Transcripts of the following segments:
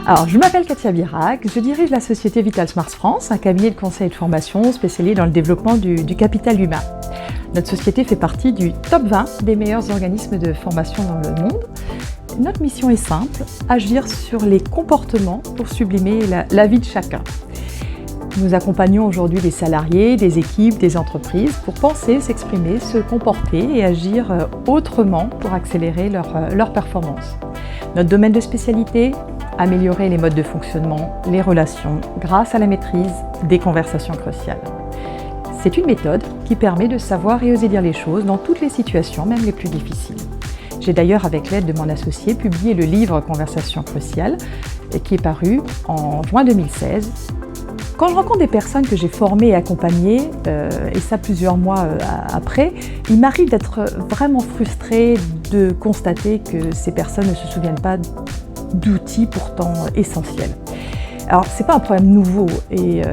Alors, je m'appelle Katia Birac, je dirige la société Vital Smart France, un cabinet de conseil et de formation spécialisé dans le développement du capital humain. Notre société fait partie du top 20 des meilleurs organismes de formation dans le monde. Notre mission est simple, agir sur les comportements pour sublimer la vie de chacun. Nous accompagnons aujourd'hui des salariés, des équipes, des entreprises pour penser, s'exprimer, se comporter et agir autrement pour accélérer leur performance. Notre domaine de spécialité, améliorer les modes de fonctionnement, les relations, grâce à la maîtrise des conversations cruciales. C'est une méthode qui permet de savoir et oser dire les choses dans toutes les situations, même les plus difficiles. J'ai d'ailleurs, avec l'aide de mon associé, publié le livre Conversations cruciales, qui est paru en juin 2016. Quand je rencontre des personnes que j'ai formées et accompagnées, et ça plusieurs mois après, il m'arrive d'être vraiment frustrée de constater que ces personnes ne se souviennent pas d'outils pourtant essentiels. Alors, ce n'est pas un problème nouveau et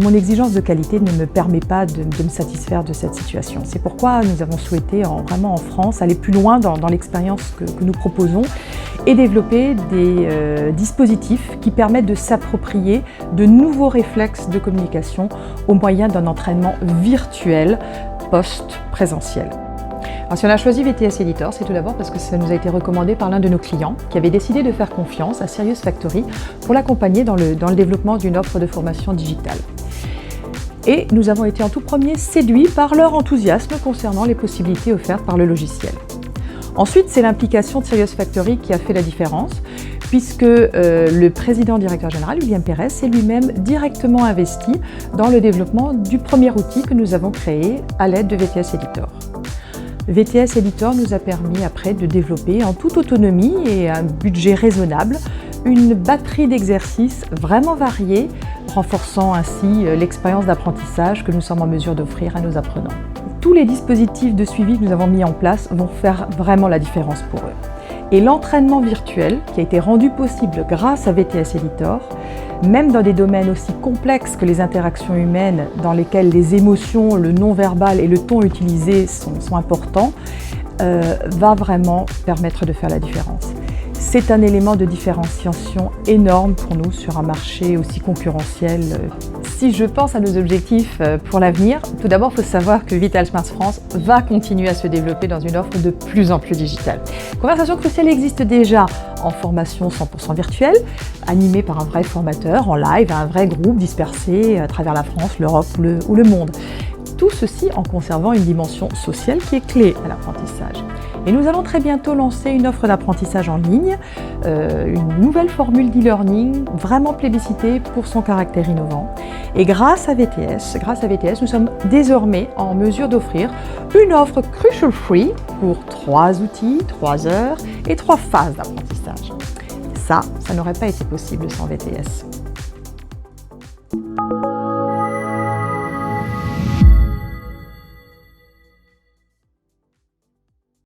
mon exigence de qualité ne me permet pas de me satisfaire de cette situation. C'est pourquoi nous avons souhaité vraiment en France aller plus loin dans l'expérience que nous proposons et développer des dispositifs qui permettent de s'approprier de nouveaux réflexes de communication au moyen d'un entraînement virtuel post-présentiel. Alors, si on a choisi VTS Editor, c'est tout d'abord parce que ça nous a été recommandé par l'un de nos clients qui avait décidé de faire confiance à Serious Factory pour l'accompagner dans le développement d'une offre de formation digitale. Et nous avons été en tout premier séduits par leur enthousiasme concernant les possibilités offertes par le logiciel. Ensuite, c'est l'implication de Serious Factory qui a fait la différence, puisque le président-directeur général, William Pérez, s'est lui-même directement investi dans le développement du premier outil que nous avons créé à l'aide de VTS Editor. VTS Editor nous a permis après de développer en toute autonomie et à un budget raisonnable une batterie d'exercices vraiment variés, renforçant ainsi l'expérience d'apprentissage que nous sommes en mesure d'offrir à nos apprenants. Tous les dispositifs de suivi que nous avons mis en place vont faire vraiment la différence pour eux. Et l'entraînement virtuel, qui a été rendu possible grâce à VTS Editor, même dans des domaines aussi complexes que les interactions humaines, dans lesquelles les émotions, le non-verbal et le ton utilisé sont importants, va vraiment permettre de faire la différence. C'est un élément de différenciation énorme pour nous sur un marché aussi concurrentiel. Si je pense à nos objectifs pour l'avenir, tout d'abord, il faut savoir que Vital Smart France va continuer à se développer dans une offre de plus en plus digitale. Conversations cruciales existe déjà en formation 100% virtuelle, animée par un vrai formateur, en live, un vrai groupe dispersé à travers la France, l'Europe ou le monde. Tout ceci en conservant une dimension sociale qui est clé à l'apprentissage. Et nous allons très bientôt lancer une offre d'apprentissage en ligne, une nouvelle formule d'e-learning vraiment plébiscitée pour son caractère innovant. Et grâce à VTS, nous sommes désormais en mesure d'offrir une offre Crucial Free pour 3 outils, 3 heures et 3 phases d'apprentissage. Ça n'aurait pas été possible sans VTS.